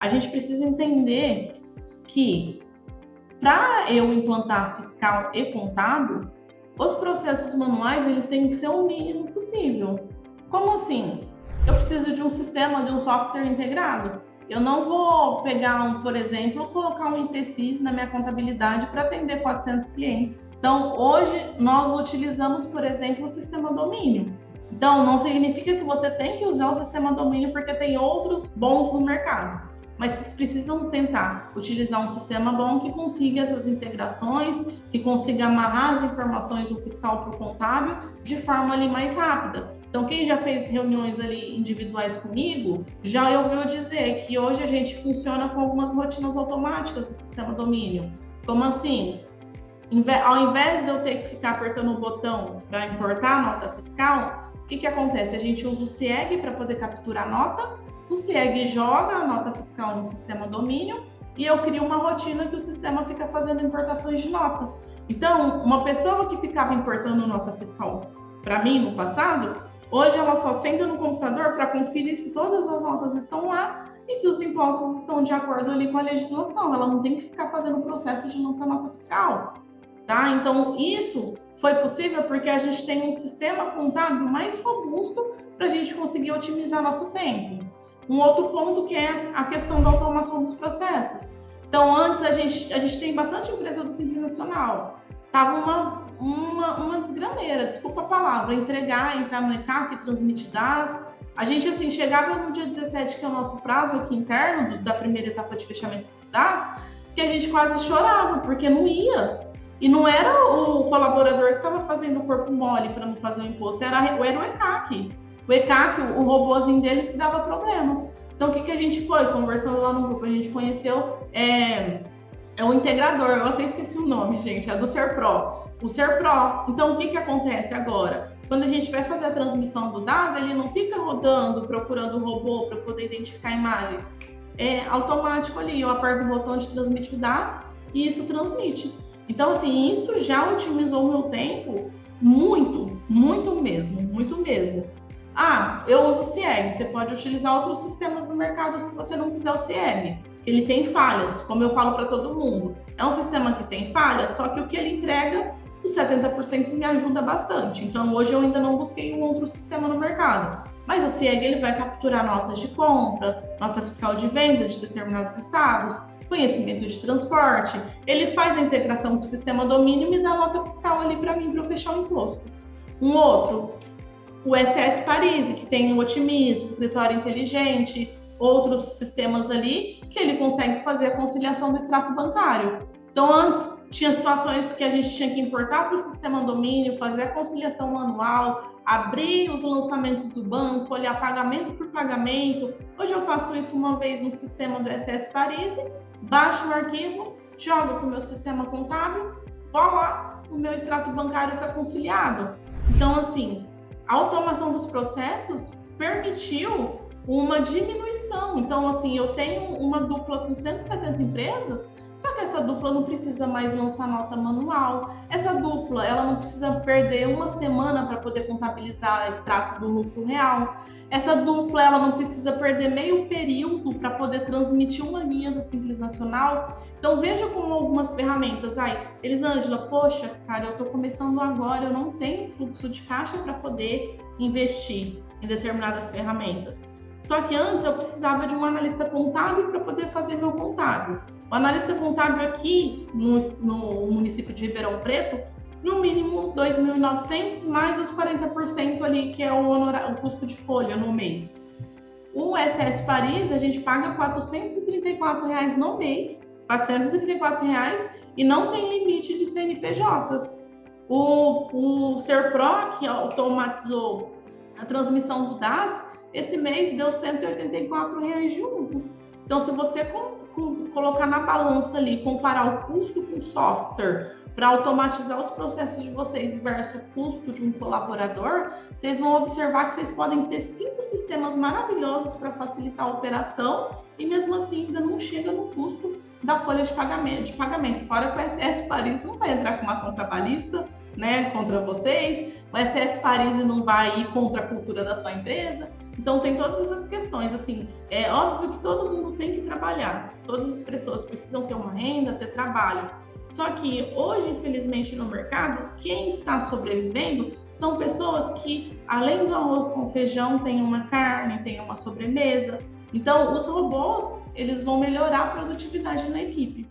A gente precisa entender que para eu implantar fiscal e contábil, os processos manuais eles têm que ser o mínimo possível. Como assim? Eu preciso de um sistema, de um software integrado. Eu não vou pegar, por exemplo, colocar um IPSys na minha contabilidade para atender 400 clientes. Então, hoje, nós utilizamos, por exemplo, o sistema domínio. Então, não significa que você tem que usar o sistema domínio porque tem outros bons no mercado. Mas vocês precisam tentar utilizar um sistema bom que consiga essas integrações, que consiga amarrar as informações do fiscal para o contábil de forma ali mais rápida. Então, quem já fez reuniões ali individuais comigo, já ouviu dizer que hoje a gente funciona com algumas rotinas automáticas do sistema domínio. Como assim? Ao invés de eu ter que ficar apertando o botão para importar a nota fiscal, o que acontece? A gente usa o CIEG para poder capturar a nota, o CIEG joga a nota fiscal no sistema domínio e eu crio uma rotina que o sistema fica fazendo importações de nota. Então, uma pessoa que ficava importando nota fiscal para mim no passado, hoje ela só senta no computador para conferir se todas as notas estão lá e se os impostos estão de acordo ali com a legislação. Ela não tem que ficar fazendo o processo de lançar nota fiscal, tá? Então, isso foi possível porque a gente tem um sistema contábil mais robusto para a gente conseguir otimizar nosso tempo. Um outro ponto que é a questão da automação dos processos. Então, antes a gente tem bastante empresa do Simples Nacional. Tava uma desgrameira, desculpa a palavra, entrar no ECAC, transmitir DAS. A gente, assim, chegava no dia 17, que é o nosso prazo aqui interno, da primeira etapa de fechamento do DAS, que a gente quase chorava, porque não ia. E não era o colaborador que estava fazendo o corpo mole para não fazer o imposto, era o ECAC. O ECAC, o robôzinho deles que dava problema. Então, o que a gente foi? Conversando lá no grupo, a gente conheceu o integrador, eu até esqueci o nome, gente, é do SERPRO. O SERPRO. Então, o que acontece agora? Quando a gente vai fazer a transmissão do DAS, ele não fica rodando, procurando o robô para poder identificar imagens. É automático ali, eu aperto o botão de transmitir o DAS e isso transmite. Então, assim, isso já otimizou o meu tempo muito, muito mesmo, muito mesmo. Ah, eu uso o CIEG, você pode utilizar outros sistemas no mercado se você não quiser o CIEG. Ele tem falhas, como eu falo para todo mundo. É um sistema que tem falhas, só que o que ele entrega, os 70% me ajuda bastante. Então, hoje eu ainda não busquei um outro sistema no mercado. Mas o CIEG ele vai capturar notas de compra, nota fiscal de venda de determinados estados, conhecimento de transporte. Ele faz a integração com o sistema domínio e me dá a nota fiscal ali para mim, para eu fechar o imposto. Um outro, o SS Paris, que tem o Otimiza, escritório inteligente, outros sistemas ali, que ele consegue fazer a conciliação do extrato bancário. Então, antes, tinha situações que a gente tinha que importar para o sistema domínio, fazer a conciliação manual, abrir os lançamentos do banco, olhar pagamento por pagamento. Hoje eu faço isso uma vez no sistema do SS Paris, baixo o arquivo, jogo para o meu sistema contábil, vou lá, o meu extrato bancário está conciliado. Então, assim, a automação dos processos permitiu uma diminuição. Então, assim, eu tenho uma dupla com 170 empresas, só que essa dupla não precisa mais lançar nota manual. Essa dupla, ela não precisa perder uma semana para poder contabilizar extrato do lucro real. Essa dupla, ela não precisa perder meio período para poder transmitir uma linha do Simples Nacional. Então, veja como algumas ferramentas. Elisângela, poxa, cara, eu estou começando agora, eu não tenho fluxo de caixa para poder investir em determinadas ferramentas. Só que antes eu precisava de um analista contábil para poder fazer meu contábil. O analista contábil aqui no município de Ribeirão Preto, no mínimo 2.900 mais os 40% ali que é o custo de folha no mês. O SS Paris a gente paga R$ 434 no mês, R$ 434 e não tem limite de CNPJs. O SERPRO, que automatizou a transmissão do DAS, esse mês deu R$ 184 de uso. Então, se você colocar na balança ali, comparar o custo com o software para automatizar os processos de vocês versus o custo de um colaborador, vocês vão observar que vocês podem ter 5 sistemas maravilhosos para facilitar a operação e mesmo assim ainda não chega no custo da folha de pagamento. Fora que o SS Paris não vai entrar com uma ação trabalhista, né, contra vocês, o SS Paris não vai ir contra a cultura da sua empresa. Então tem todas essas questões, assim, é óbvio que todo mundo tem que trabalhar, todas as pessoas precisam ter uma renda, ter trabalho. Só que hoje, infelizmente, no mercado, quem está sobrevivendo são pessoas que, além do arroz com feijão, tem uma carne, tem uma sobremesa. Então, os robôs, eles vão melhorar a produtividade na equipe.